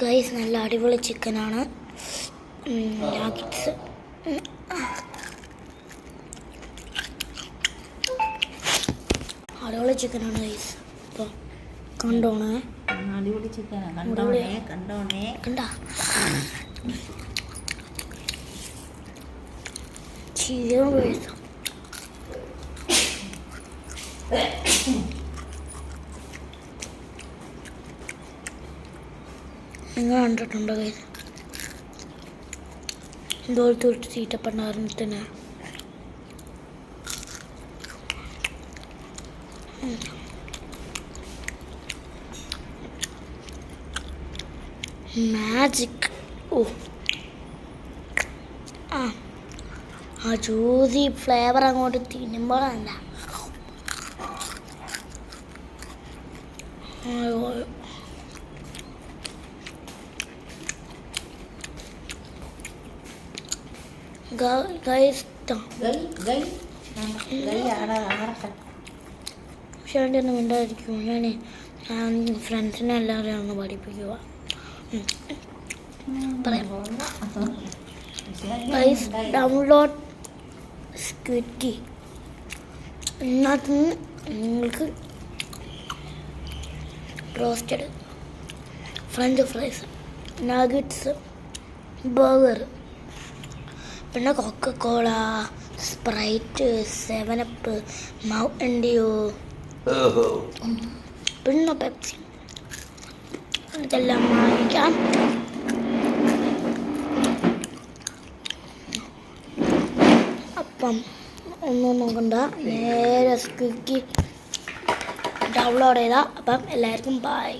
Guys നല്ല അടിപൊളി ചിക്കനാണ്. നാഗറ്റ്സ് അടിപൊളി ചിക്കനാണ് ഗൈസ്. അപ്പോൾ കണ്ടോണേ, അടിപൊളി ചിക്കനാണ്. കണ്ടോണേ കണ്ട ചിക്കൻ ഗൈസ്. നിങ്ങൾ കണ്ടിട്ടുണ്ടോ ഗൈസ്? ഇതുപോലത്തെ ഒരു തീറ്റപ്പണ്ടായിരുന്നതിന് മാജിക്. ഓ ആ ജ്യൂസി ഫ്ലേവർ അങ്ങോട്ട് തിന്നുമ്പോഴല്ല. പക്ഷെ അതിൻ്റെ ഒന്നും മിണ്ടായിരിക്കും. ഞാൻ ഫ്രണ്ട്സിനെ എല്ലാവരെയും ഒന്ന് പഠിപ്പിക്കുക. പറയാം ഗൈസ്, ഡൗൺലോഡ് സ്ക്വിറ്റി. ഇതിനകത്ത് നിങ്ങൾക്ക് roasted French fries, nuggets, burger, പിന്നെ coca cola, Sprite, 7up, Mountain Dew, പിന്നെ പെപ്സി, ഇതെല്ലാം വാങ്ങിക്കാം. അപ്പം ഒന്നും നോക്കണ്ട, നേരെ സ്വിഗ്ഗി ഡൗൺലോഡ് ചെയ്താൽ. അപ്പം എല്ലാവർക്കും ബൈ.